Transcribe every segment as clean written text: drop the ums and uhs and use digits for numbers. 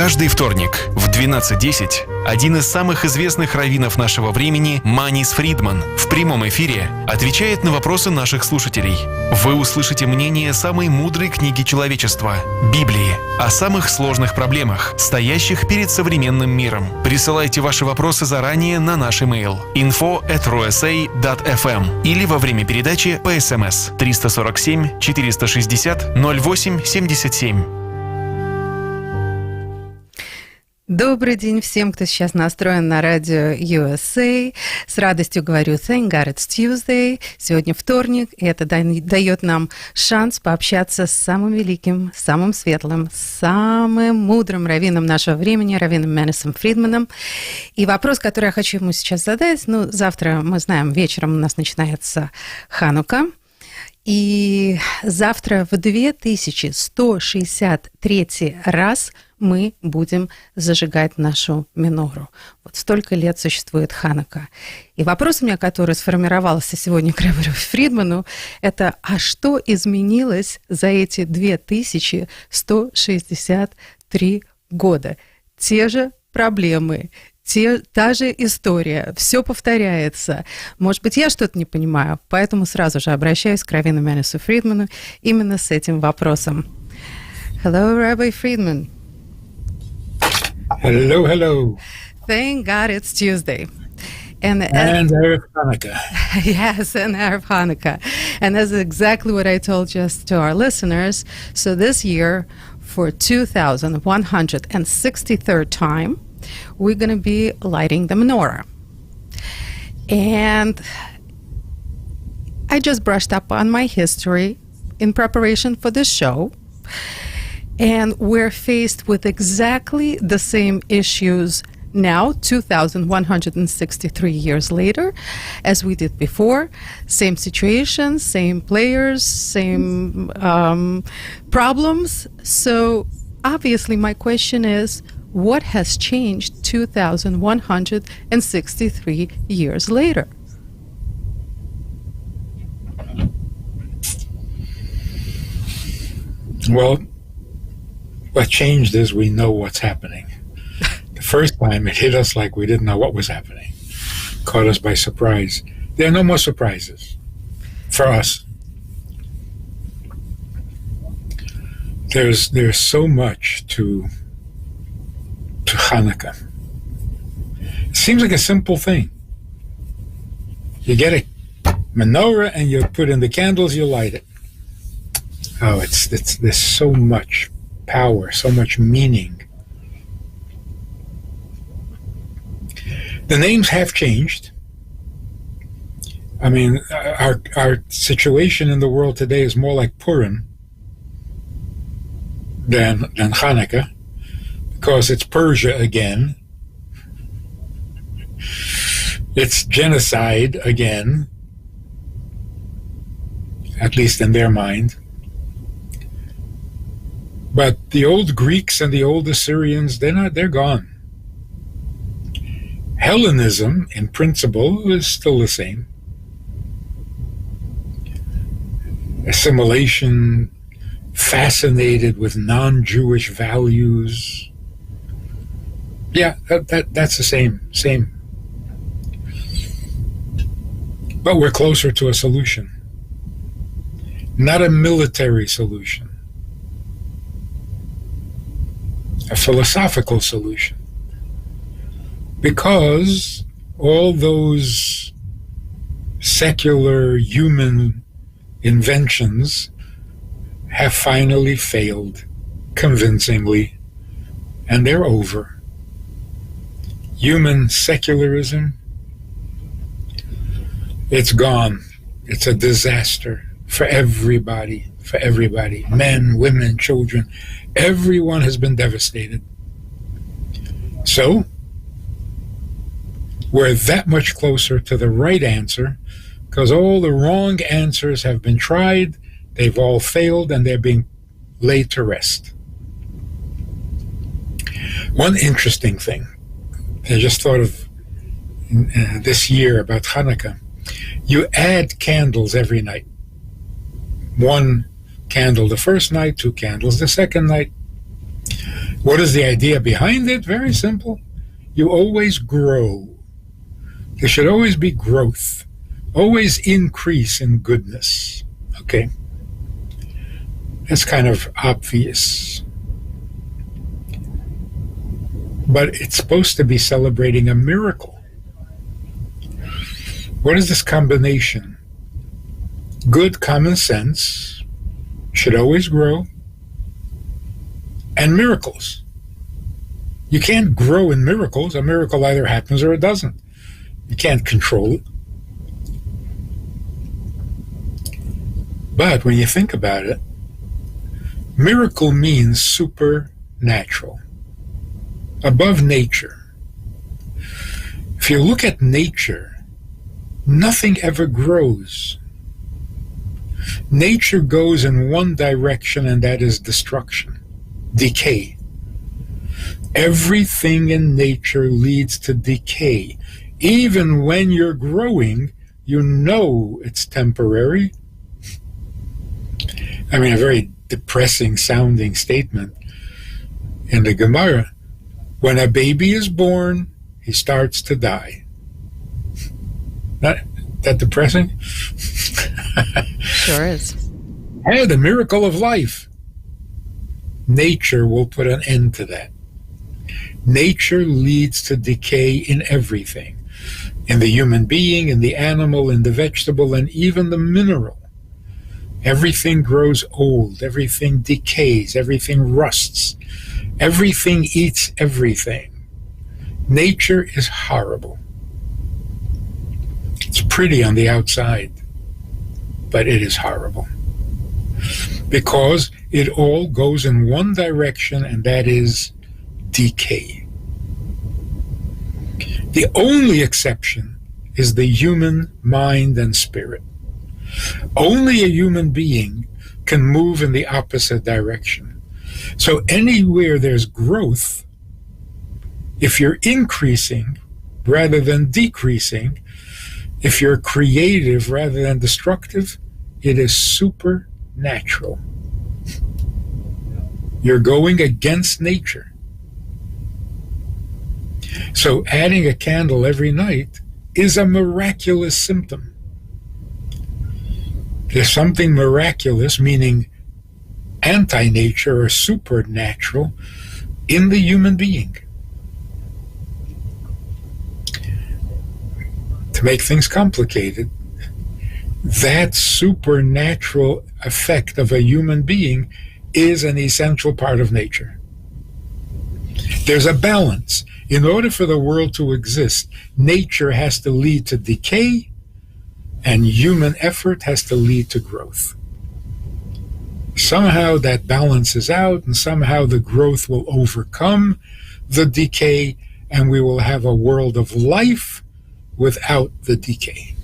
Каждый вторник в 12:10 один из самых известных раввинов нашего времени, Маниса Фридман, в прямом эфире отвечает на вопросы наших слушателей. Вы услышите мнение самой мудрой книги человечества – Библии, о самых сложных проблемах, стоящих перед современным миром. Присылайте ваши вопросы заранее на наш имейл info@rusa.fm или во время передачи по СМС 347 460 08 77. Добрый день всем, кто сейчас настроен на радио USA. С радостью говорю Thank God it's Tuesday. Сегодня вторник, и это дает нам шанс пообщаться с самым великим, самым светлым, самым мудрым раввином нашего времени, раввином Манисом Фридманом. И вопрос, который я хочу ему сейчас задать, завтра, мы знаем, вечером у нас начинается Ханука. И завтра в 2163 раз мы будем зажигать нашу минору. Вот столько лет существует Ханука. И вопрос у меня, который сформировался сегодня к Рэббу Фридману, это: а что изменилось за эти 2163 года? Те же проблемы, та же история, все повторяется. Может быть, я что-то не понимаю, поэтому сразу же обращаюсь к раввину Манису Фридману именно с этим вопросом. Hello, Rabbi Friedman. Hello, hello. Thank God it's Tuesday. And Erev Hanukkah. Yes, and Erev Hanukkah. And that's exactly what I told just to our listeners. So this year, for 2163rd time, we're going to be lighting the menorah. And I just brushed up on my history in preparation for the show. And we're faced with exactly the same issues now, 2163 years later, as we did before. Same situation, same players, same problems. So obviously my question is, what has changed 2163 years later? Well, what changed is we know what's happening. The first time it hit us like we didn't know what was happening. Caught us by surprise. There are no more surprises for us. There's so much to Hanukkah. It seems like a simple thing. You get a menorah and you put in the candles, you light it. Oh, there's so much power, so much meaning. The names have changed. I mean, our situation in the world today is more like Purim than Hanukkah, because it's Persia again. It's genocide again, at least in their mind. But the old Greeks and the old Assyrians, they're gone. Hellenism, in principle, is still the same. Assimilation, fascinated with non-Jewish values. Yeah, that's the same. But we're closer to a solution. Not a military solution. A philosophical solution. Because all those secular human inventions have finally failed convincingly, and they're over. Human secularism, it's gone. It's a disaster for everybody. Men, women, children. Everyone has been devastated. So, we're that much closer to the right answer, because all the wrong answers have been tried, they've all failed, and they're being laid to rest. One interesting thing I just thought of this year about Hanukkah, you add candles every night. One candle the first night, 2 candles the second night. What is the idea behind it? Very simple. You always grow. There should always be growth, always increase in goodness. Okay? That's kind of obvious. But it's supposed to be celebrating a miracle. What is this combination? Good common sense should always grow, and miracles. You can't grow in miracles. A miracle either happens or it doesn't. You can't control it. But when you think about it, miracle means supernatural, above nature. If you look at nature, nothing ever grows. Nature goes in one direction, and that is destruction, decay. Everything in nature leads to decay. Even when you're growing, you know it's temporary. I mean, a very depressing sounding statement in the Gemara. When a baby is born, he starts to die. Not that depressing? Sure is. Hey, the miracle of life. Nature will put an end to that. Nature leads to decay in everything. In the human being, in the animal, in the vegetable, and even the mineral. Everything grows old, everything decays, everything rusts, everything eats everything. Nature is horrible. It's pretty on the outside, but it is horrible. Because it all goes in one direction, and that is decay. The only exception is the human mind and spirit. Only a human being can move in the opposite direction. So anywhere there's growth, if you're increasing rather than decreasing, if you're creative rather than destructive, it is supernatural. You're going against nature. So adding a candle every night is a miraculous symptom. There's something miraculous, meaning anti-nature or supernatural, in the human being. To make things complicated, that supernatural effect of a human being is an essential part of nature. There's a balance. In order for the world to exist, nature has to lead to decay, and human effort has to lead to growth. Somehow that balances out, and somehow the growth will overcome the decay, and we will have a world of life without the decay.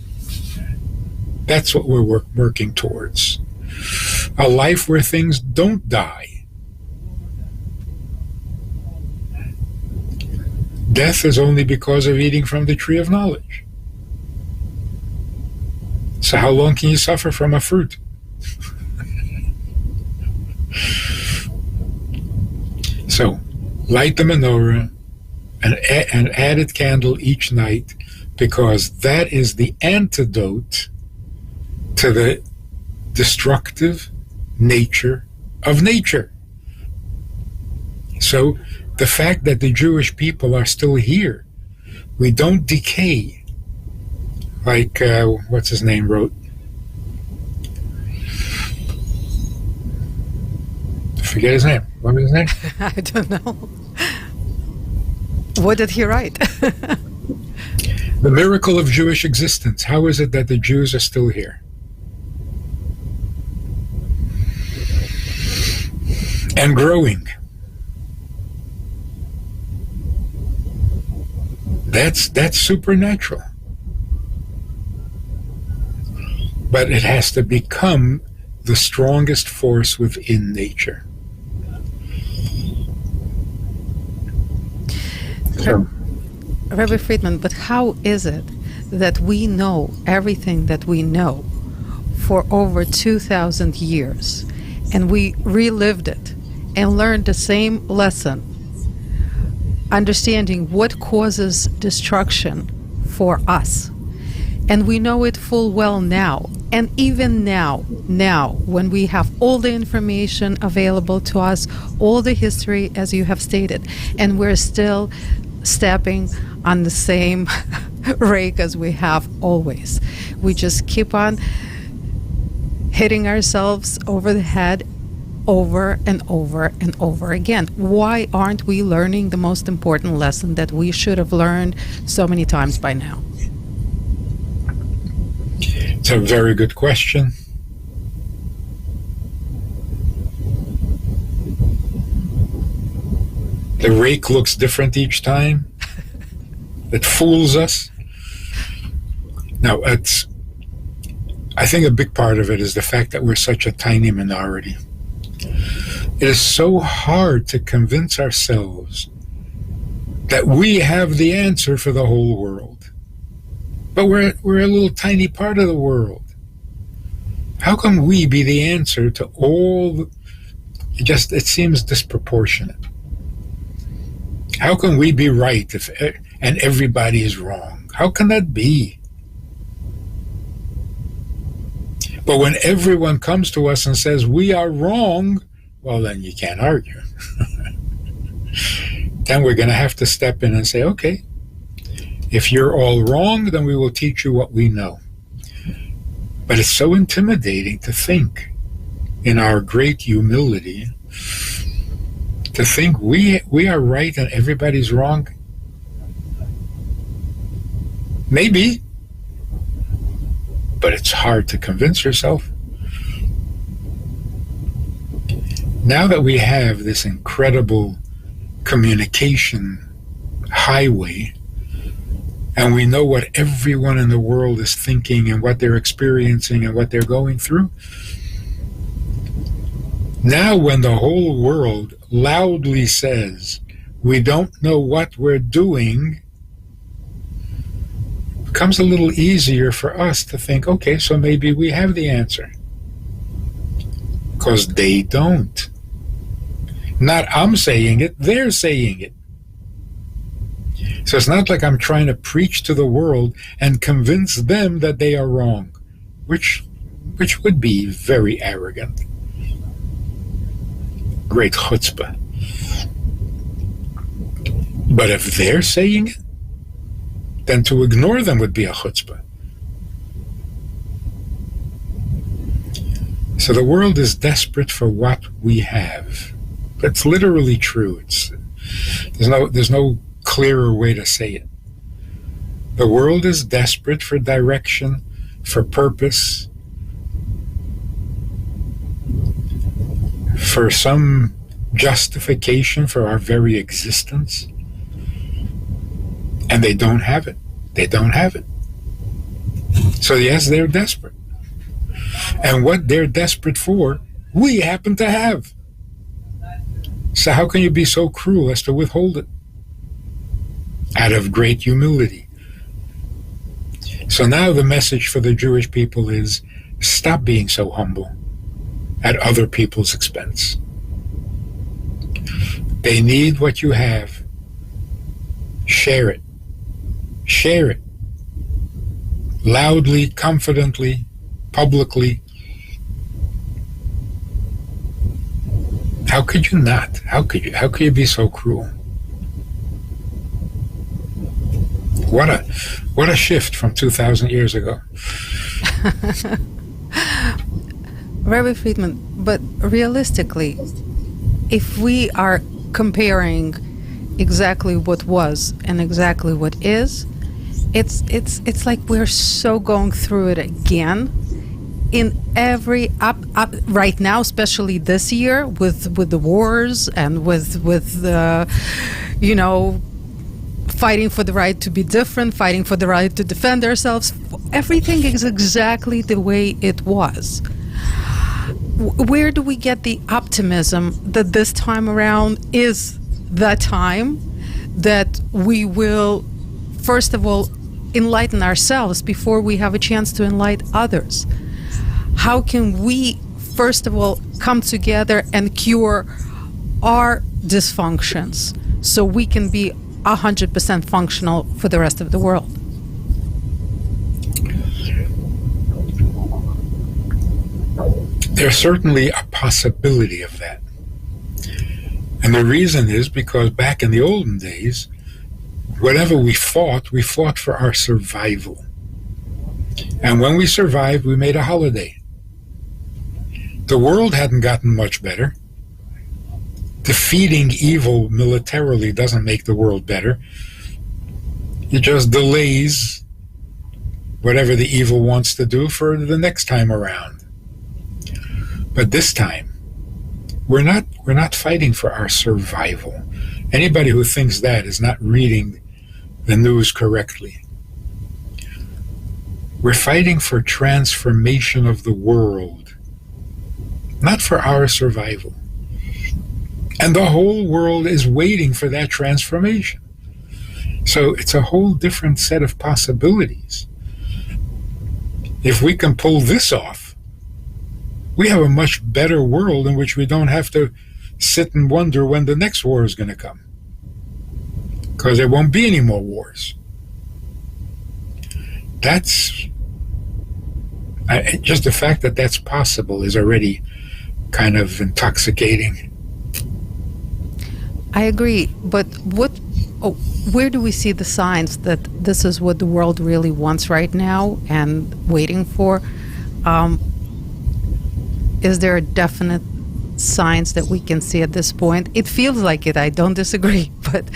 That's what we're working towards. A life where things don't die. Death is only because of eating from the tree of knowledge. So how long can you suffer from a fruit? So light the menorah and an added candle each night, because that is the antidote to the destructive nature of nature. So the fact that the Jewish people are still here, we don't decay, like what's his name wrote. Forget his name. What was his name? I don't know. What did he write? The miracle of Jewish existence. How is it that the Jews are still here? And growing. That's supernatural. But it has to become the strongest force within nature. So, Rabbi Friedman, but how is it that we know everything that we know for over 2,000 years, and we relived it, and learn the same lesson, understanding what causes destruction for us. And we know it full well now. And even now, when we have all the information available to us, all the history, as you have stated, and we're still stepping on the same rake as we have always. We just keep on hitting ourselves over the head over and over and over again. Why aren't we learning the most important lesson that we should have learned so many times by now? It's a very good question. The rake looks different each time. It fools us. Now, I think a big part of it is the fact that we're such a tiny minority. It is so hard to convince ourselves that we have the answer for the whole world. But we're a little tiny part of the world. How can we be the answer to all? It seems disproportionate. How can we be right and everybody is wrong? How can that be? But when everyone comes to us and says we are wrong, well, then you can't argue. Then we're going to have to step in and say, okay, if you're all wrong, then we will teach you what we know. But it's so intimidating to think, in our great humility, to think we are right and everybody's wrong. Maybe, but it's hard to convince yourself. Now that we have this incredible communication highway, and we know what everyone in the world is thinking and what they're experiencing and what they're going through, now when the whole world loudly says we don't know what we're doing, it becomes a little easier for us to think, okay, so maybe we have the answer. Because they don't. Not I'm saying it, they're saying it. So it's not like I'm trying to preach to the world and convince them that they are wrong, which would be very arrogant. Great chutzpah. But if they're saying it, then to ignore them would be a chutzpah. So the world is desperate for what we have. That's literally true. There's no clearer way to say it. The world is desperate for direction, for purpose, for some justification for our very existence. And they don't have it. They don't have it. So yes, they're desperate. And what they're desperate for, we happen to have. So how can you be so cruel as to withhold it? Out of great humility. So now the message for the Jewish people is, stop being so humble at other people's expense. They need what you have. Share it. Share it. Loudly, confidently, publicly. How could you not? How could you be so cruel? What a shift from 2,000 years ago. Rabbi Friedman, but realistically, if we are comparing exactly what was and exactly what is, it's like we're so going through it again in every up right now, especially this year with the wars and with fighting for the right to be different, fighting for the right to defend ourselves. Everything is exactly the way it was. Where do we get the optimism that this time around is the time that we will, first of all, enlighten ourselves before we have a chance to enlighten others? How can we, first of all, come together and cure are dysfunctions so we can be 100% functional for the rest of the world? There's certainly a possibility of that. And the reason is because back in the olden days, whatever we fought for our survival. And when we survived, we made a holiday. The world hadn't gotten much better. Defeating evil militarily doesn't make the world better. It just delays whatever the evil wants to do for the next time around. But this time, we're not fighting for our survival. Anybody who thinks that is not reading the news correctly. We're fighting for transformation of the world, not for our survival. And the whole world is waiting for that transformation. So it's a whole different set of possibilities. If we can pull this off, we have a much better world in which we don't have to sit and wonder when the next war is going to come. Because there won't be any more wars. Just the fact that that's possible is already kind of intoxicating. I agree, but where do we see the signs that this is what the world really wants right now and waiting for? Is there a definite signs that we can see at this point? It feels like it. I don't disagree, but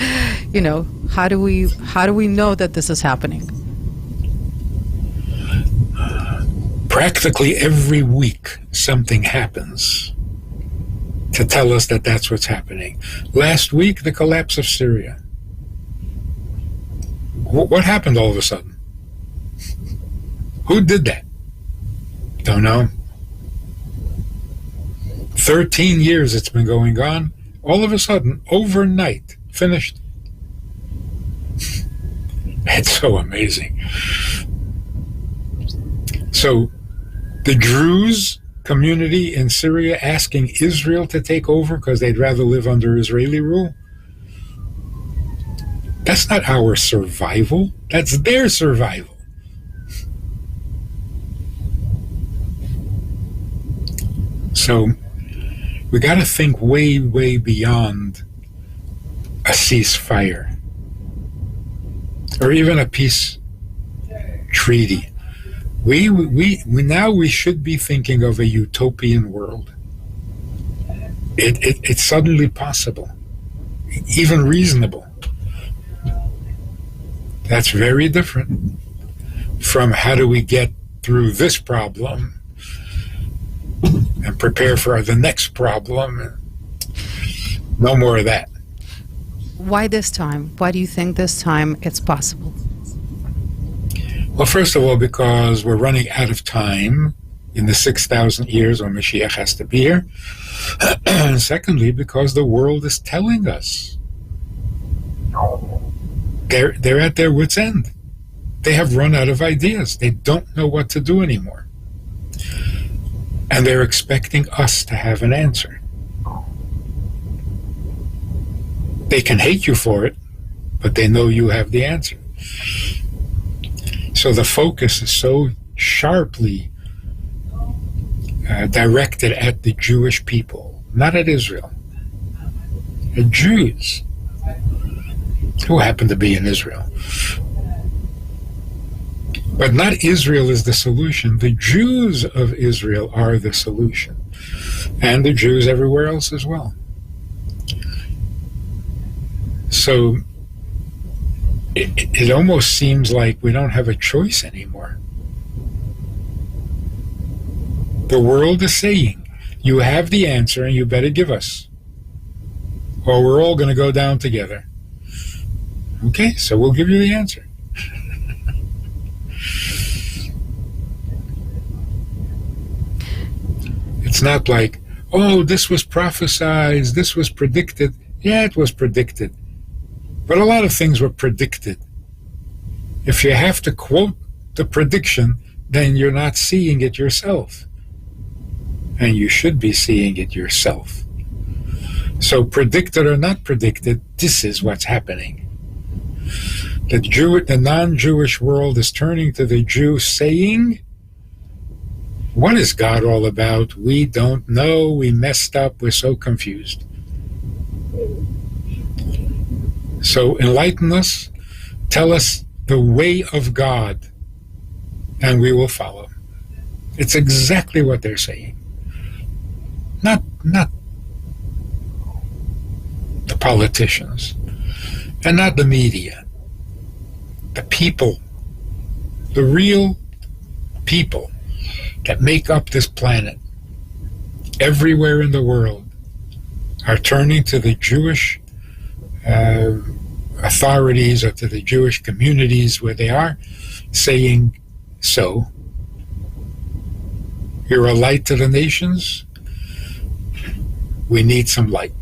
how do we know that this is happening? Practically every week, something happens to tell us that that's what's happening. Last week, the collapse of Syria. What happened all of a sudden? Who did that? Don't know. 13 years it's been going on. All of a sudden, overnight, finished. It's so amazing. So, the Druze community in Syria asking Israel to take over because they'd rather live under Israeli rule. That's not our survival. That's their survival. So we got to think way, way beyond a ceasefire or even a peace treaty. We should be thinking of a utopian world. It's suddenly possible, even reasonable. That's very different from how do we get through this problem and prepare for the next problem. No more of that. Why this time? Why do you think this time it's possible? Well, first of all, because we're running out of time in the 6,000 years when Mashiach has to be here. And secondly, because the world is telling us. They're at their wits' end. They have run out of ideas. They don't know what to do anymore. And they're expecting us to have an answer. They can hate you for it, but they know you have the answer. So the focus is so sharply directed at the Jewish people, not at Israel. The Jews who happen to be in Israel. But not Israel is the solution. The Jews of Israel are the solution. And the Jews everywhere else as well. So it almost seems like we don't have a choice anymore. The world is saying, you have the answer and you better give us, or we're all going to go down together. Okay, so we'll give you the answer. It's not like, oh, this was prophesied, this was predicted. Yeah, it was predicted. But a lot of things were predicted. If you have to quote the prediction, then you're not seeing it yourself. And you should be seeing it yourself. So predicted or not predicted, this is what's happening. The non-Jewish world is turning to the Jew saying, what is God all about? We don't know. We messed up. We're so confused. So enlighten us. Tell us the way of God, and we will follow. It's exactly what they're saying. Not the politicians, and not the media. The people, the real people that make up this planet, everywhere in the world, are turning to the Jewish authorities or to the Jewish communities where they are, saying, so, you're a light to the nations, we need some light.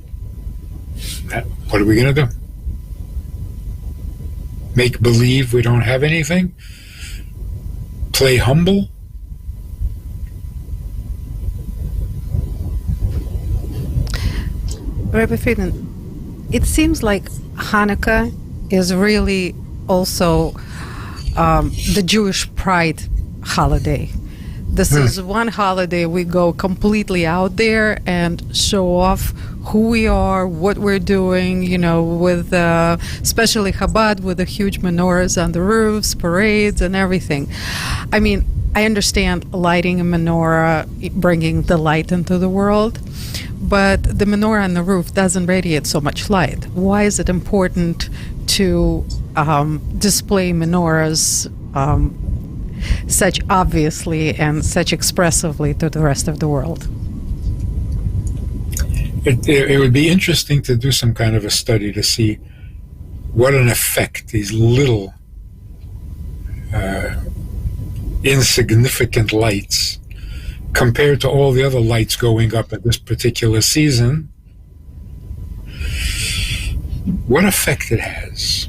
What are we going to do? Make believe we don't have anything? Play humble? Rabbi Friedman, it seems like Hanukkah is really also the Jewish pride holiday. This is one holiday we go completely out there and show off who we are, what we're doing, you know, with especially Chabad, with the huge menorahs on the roofs, parades, and everything. I mean, I understand lighting a menorah, bringing the light into the world, but the menorah on the roof doesn't radiate so much light. Why is it important to display menorahs such obviously and such expressively to the rest of the world? It would be interesting to do some kind of a study to see what an effect these little insignificant lights compared to all the other lights going up at this particular season, what effect it has.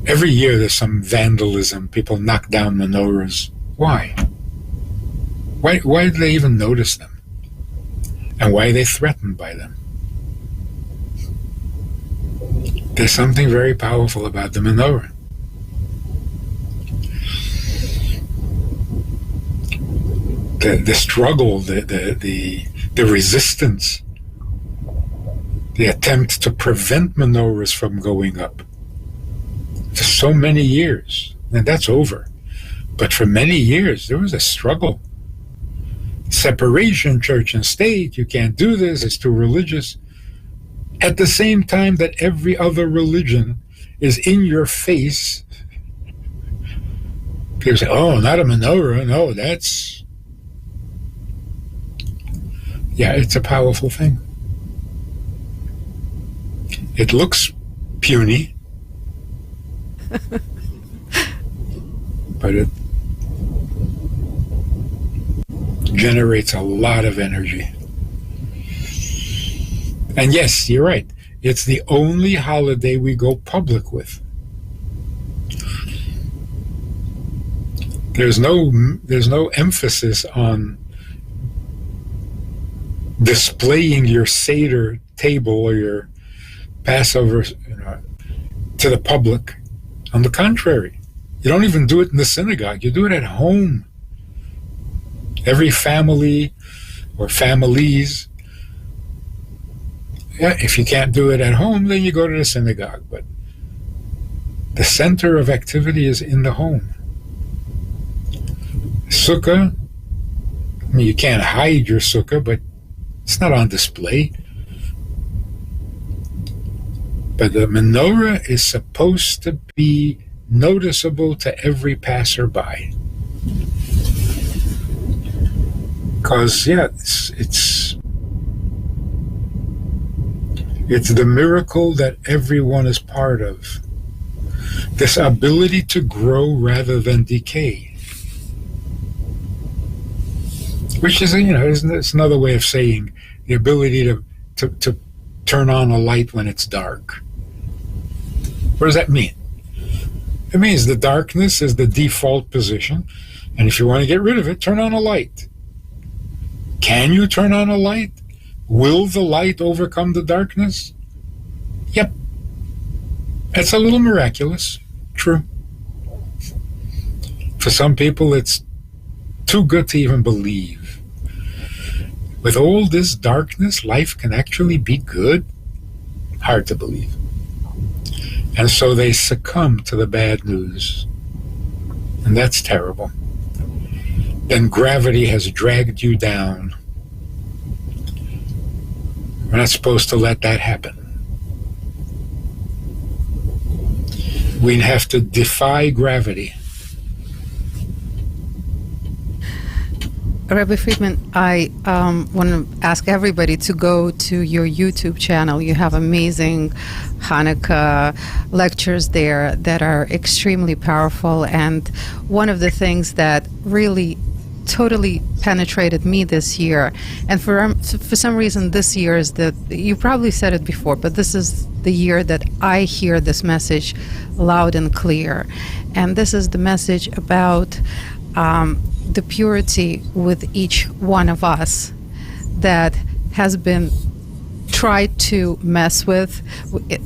Every year there's some vandalism. People knock down menorahs. Why? Why do they even notice them? And why are they threatened by them? There's something very powerful about the menorah. The struggle, the resistance, the attempt to prevent menorahs from going up for so many years, and that's over. But for many years, there was a struggle. Separation, church and state, you can't do this, it's too religious. At the same time that every other religion is in your face, people say, oh, not a menorah, no, that's... Yeah, it's a powerful thing. It looks puny, but it generates a lot of energy. And yes, you're right. It's the only holiday we go public with. There's no emphasis on displaying your Seder table or your Passover, to the public. On the contrary, you don't even do it in the synagogue. You do it at home. Every family or families, yeah, if you can't do it at home, then you go to the synagogue. But the center of activity is in the home. Sukkah, I mean, you can't hide your sukkah, but it's not on display. But the menorah is supposed to be noticeable to every passerby. Because, yeah, it's the miracle that everyone is part of. This ability to grow rather than decay. Which is, it's another way of saying the ability to turn on a light when it's dark. What does that mean? It means the darkness is the default position, and if you want to get rid of it, turn on a light. Can you turn on a light? Will the light overcome the darkness? Yep. It's a little miraculous. True. For some people, it's too good to even believe. With all this darkness, life can actually be good? Hard to believe. And so they succumb to the bad news. And that's terrible. Then gravity has dragged you down. We're not supposed to let that happen. We have to defy gravity. Rabbi Friedman, I want to ask everybody to go to your YouTube channel. You have amazing Hanukkah lectures there that are extremely powerful. And one of the things that really totally penetrated me this year, and for some reason this year is that, you probably said it before, but this is the year that I hear this message loud and clear. And this is the message about the purity with each one of us that has been tried to mess with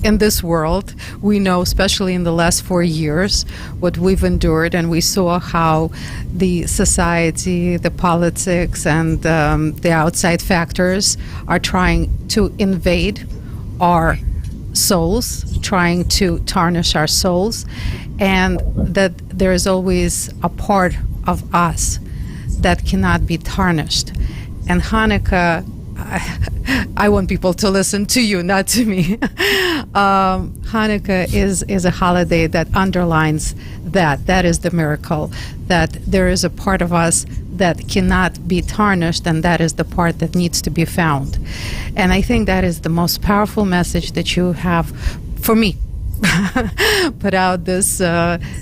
in this world. We know, especially in the last 4 years, what we've endured, and we saw how the society, the politics, and the outside factors are trying to invade our souls, trying to tarnish our souls, and that there is always a part of us that cannot be tarnished. And Hanukkah, I want people to listen to you, not to me. Hanukkah is a holiday that underlines that. That is the miracle, that there is a part of us that cannot be tarnished, and that is the part that needs to be found. And I think that is the most powerful message that you have, for me, put out this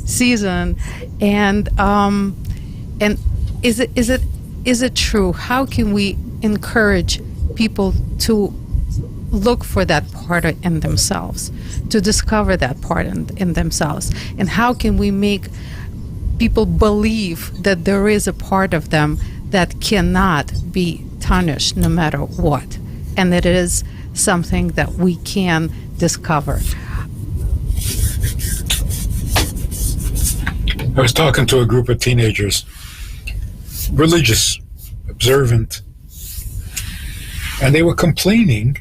season. And is it true? How can we encourage people to look for that part in themselves, to discover that part in themselves? And how can we make people believe that there is a part of them that cannot be tarnished no matter what, and that it is something that we can discover? I was talking to a group of teenagers, religious, observant, and they were complaining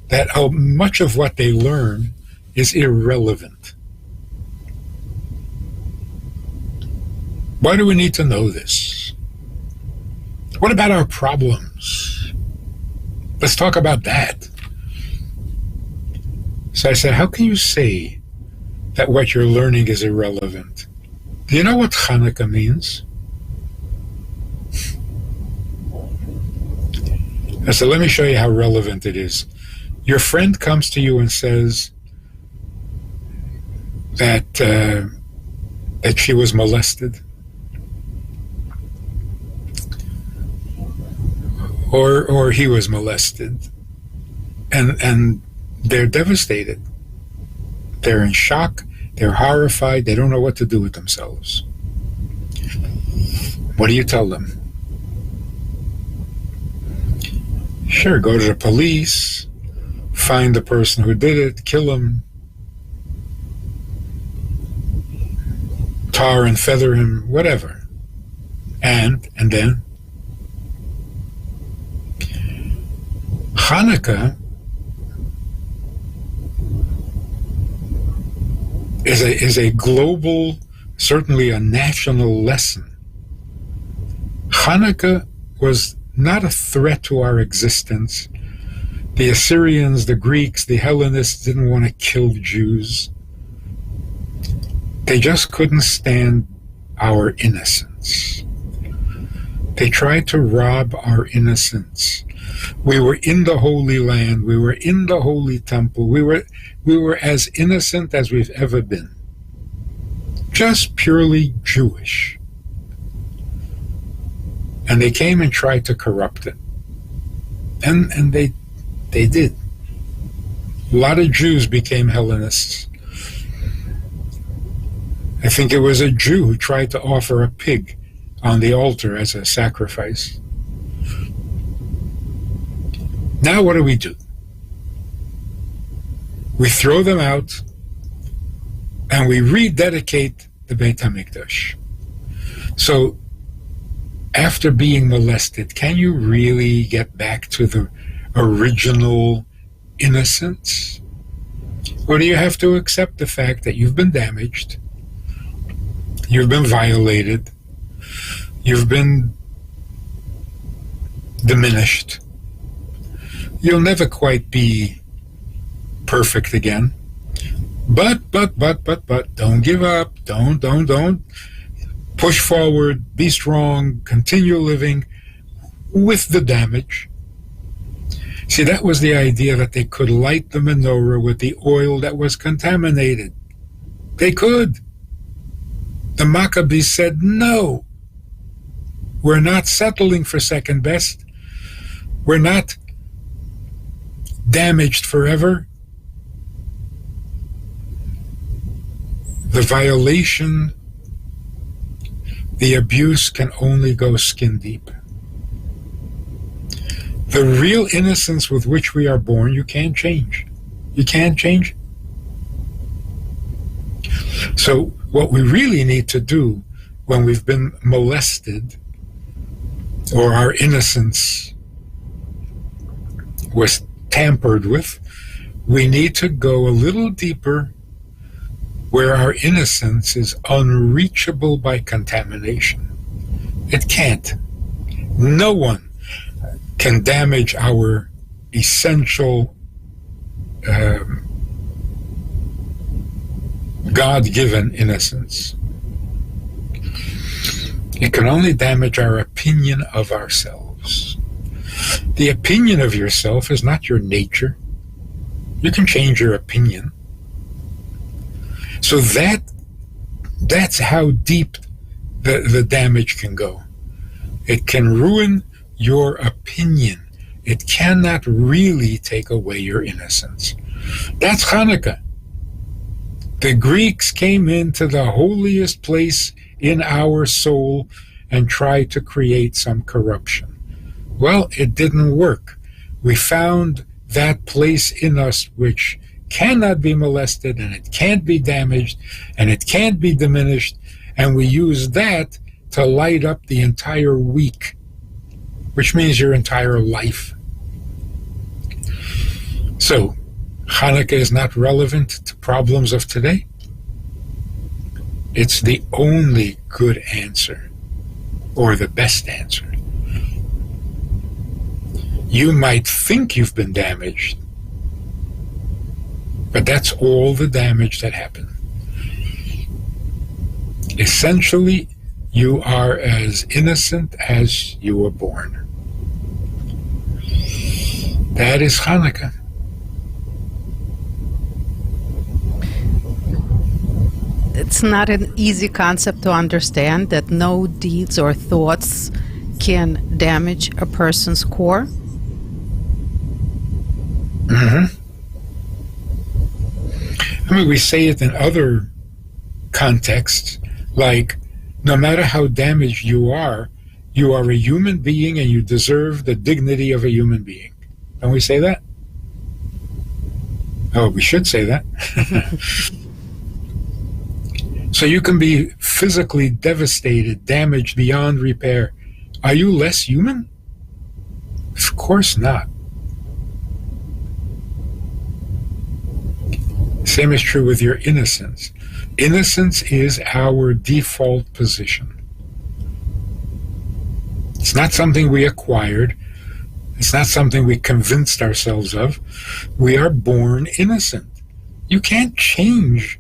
that much of what they learn is irrelevant. Why do we need to know this? What about our problems? Let's talk about that. So I said, how can you say that what you're learning is irrelevant? Do you know what Hanukkah means? I said, let me show you how relevant it is. Your friend comes to you and says that she was molested, or he was molested, and they're devastated. They're in shock. They're horrified. They don't know what to do with themselves. What do you tell them? Sure, go to the police, find the person who did it, kill him, tar and feather him, whatever. And then Hanukkah is a global, certainly a national lesson. Hanukkah was not a threat to our existence. The Assyrians, the Greeks, the Hellenists didn't want to kill Jews. They just couldn't stand our innocence. They tried to rob our innocence. We were in the Holy Land. We were in the Holy Temple. We were as innocent as we've ever been. Just purely Jewish. And they came and tried to corrupt it. And they did. A lot of Jews became Hellenists. I think it was a Jew who tried to offer a pig on the altar as a sacrifice. Now what do? We throw them out and we rededicate the Beit HaMikdash. So, after being molested, can you really get back to the original innocence? Or do you have to accept the fact that you've been damaged, you've been violated, you've been diminished? You'll never quite be perfect again. But, don't give up. Don't. Push forward, be strong, continue living with the damage. See, that was the idea, that they could light the menorah with the oil that was contaminated. They could. The Maccabees said, no. We're not settling for second best. We're not damaged forever. The violation, the abuse can only go skin deep. The real innocence with which we are born, you can't change. You can't change. So what we really need to do when we've been molested, or our innocence was tampered with, we need to go a little deeper, where our innocence is unreachable by contamination. It can't. No one can damage our essential God-given innocence. It can only damage our opinion of ourselves. The opinion of yourself is not your nature. You can change your opinion. So that's how deep the damage can go. It can ruin your opinion. It cannot really take away your innocence. That's Hanukkah. The Greeks came into the holiest place in our soul and tried to create some corruption. Well, it didn't work. We found that place in us which cannot be molested, and it can't be damaged, and it can't be diminished, and we use that to light up the entire week, which means your entire life. So, Hanukkah is not relevant to problems of today. It's the only good answer, or the best answer. You might think you've been damaged, but that's all the damage that happened. Essentially, you are as innocent as you were born. That is Hanukkah. It's not an easy concept to understand that no deeds or thoughts can damage a person's core. Mm-hmm. I mean, we say it in other contexts, like, no matter how damaged you are a human being and you deserve the dignity of a human being. Don't we say that? Oh, we should say that. So you can be physically devastated, damaged beyond repair. Are you less human? Of course not. Same is true with your innocence. Innocence is our default position. It's not something we acquired. It's not something we convinced ourselves of. We are born innocent. You can't change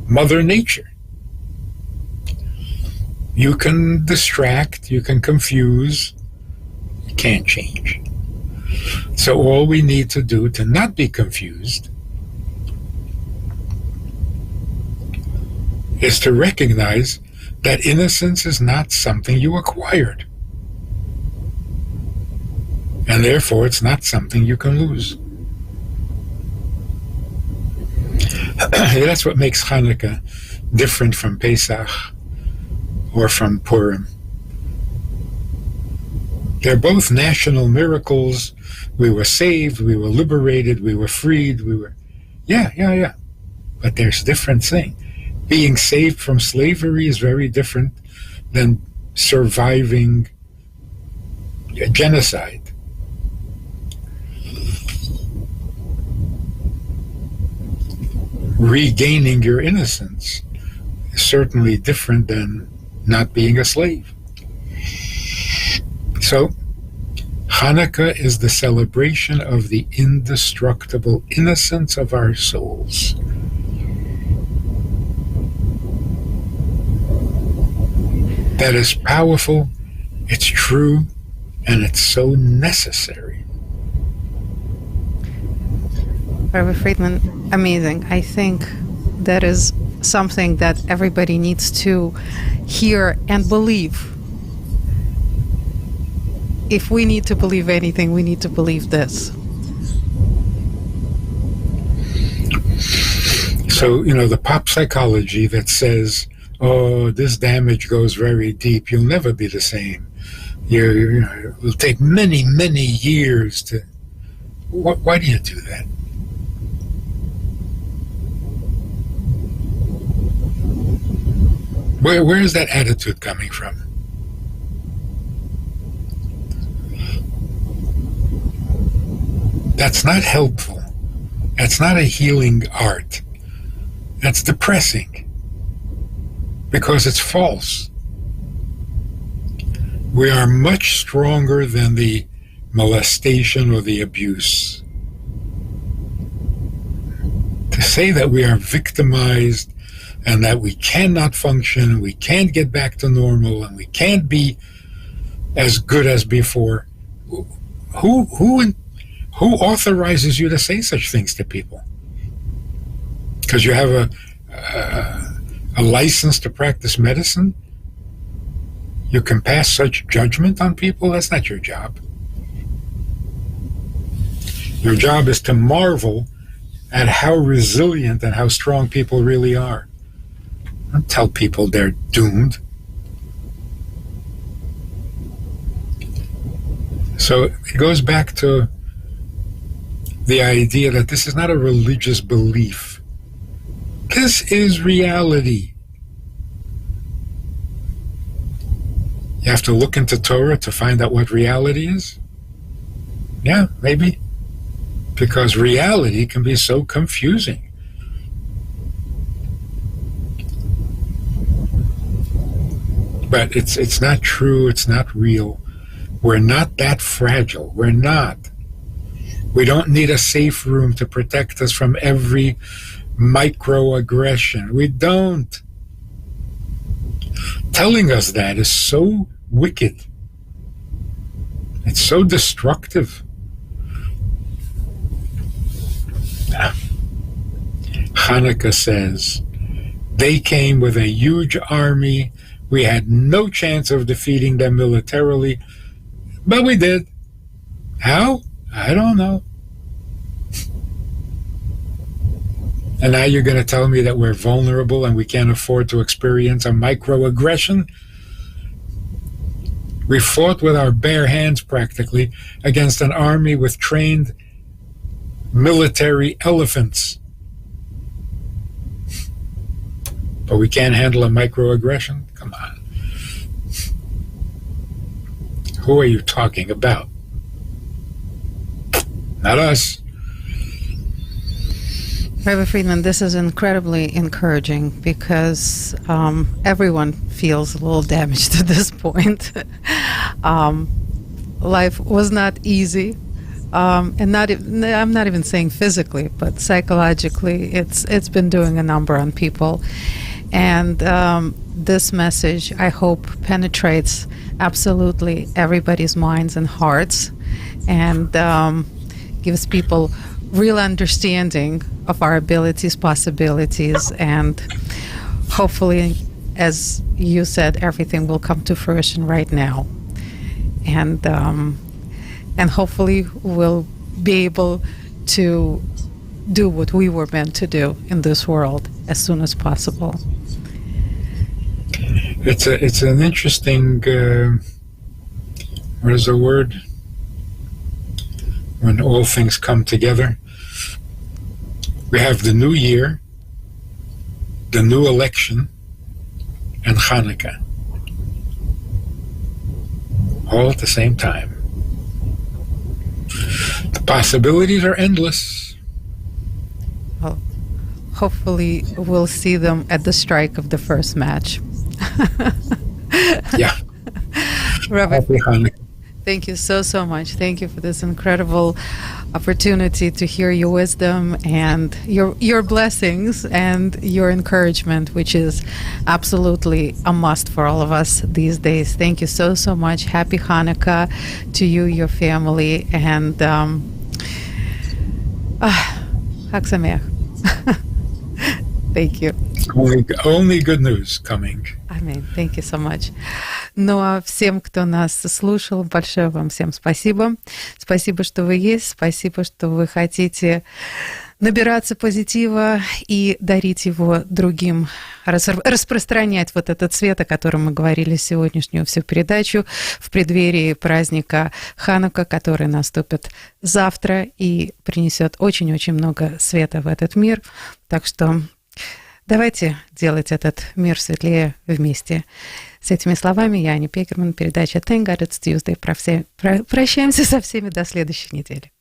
Mother Nature. You can distract, you can confuse, you can't change. So all we need to do to not be confused is to recognize that innocence is not something you acquired. And therefore, it's not something you can lose. That's what makes Hanukkah different from Pesach or from Purim. They're both national miracles. We were saved, we were liberated, we were freed, we were... Yeah. But there's a different thing. Being saved from slavery is very different than surviving genocide. Regaining your innocence is certainly different than not being a slave. So, Hanukkah is the celebration of the indestructible innocence of our souls. That is powerful, it's true, and it's so necessary. Rabbi Friedman, amazing. I think that is something that everybody needs to hear and believe. If we need to believe anything, we need to believe this. So, the pop psychology that says, oh, this damage goes very deep, you'll never be the same. It will take many, many years to... Why do you do that? Where is that attitude coming from? That's not helpful. That's not a healing art. That's depressing. Because it's false. We are much stronger than the molestation or the abuse. To say that we are victimized and that we cannot function, we can't get back to normal, and we can't be as good as before, who authorizes you to say such things to people? Because you have a license to practice medicine? You can pass such judgment on people? That's not your job. Your job is to marvel at how resilient and how strong people really are. Don't tell people they're doomed. So it goes back to the idea that this is not a religious belief. This is reality. You have to look into Torah to find out what reality is? Yeah, maybe. Because reality can be so confusing. But it's not true, it's not real. We're not that fragile. We're not. We don't need a safe room to protect us from every microaggression. We don't. Telling us that is so wicked. It's so destructive. Hanukkah says, they came with a huge army. We had no chance of defeating them militarily, but we did. How? I don't know. And now you're going to tell me that we're vulnerable and we can't afford to experience a microaggression? We fought with our bare hands practically against an army with trained military elephants. But we can't handle a microaggression? Come on. Who are you talking about? Not us. Rabbi Friedman, this is incredibly encouraging because everyone feels a little damaged at this point. Life was not easy, and I'm not even saying physically, but psychologically, it's been doing a number on people. And this message, I hope, penetrates absolutely everybody's minds and hearts, and gives people real understanding of our abilities, possibilities, and hopefully, as you said, everything will come to fruition right now. And hopefully we'll be able to do what we were meant to do in this world as soon as possible. It's an interesting what is the word? When all things come together. We have the new year, the new election, and Hanukkah. All at the same time. The possibilities are endless. Well, hopefully we'll see them at the strike of the first match. Yeah. Rabbi, Happy Hanukkah. thank you so much. Thank you for this incredible opportunity to hear your wisdom and your blessings and your encouragement, which is absolutely a must for all of us these days. Thank you so much. Happy Hanukkah to you, your family, and Хаг Самеах. Thank you. Only good news coming. Аминь. Thank you so much. Ну а всем, кто нас слушал, большое вам всем спасибо. Спасибо, что вы есть. Спасибо, что вы хотите набираться позитива и дарить его другим, распространять вот этот свет, о котором мы говорили сегодняшнюю всю передачу, в преддверии праздника Ханука, который наступит завтра и принесет очень-очень много света в этот мир. Так что давайте делать этот мир светлее вместе. С этими словами я, Аня Пекерман, передача Thank God It's Tuesday. Прощаемся со всеми до следующей недели.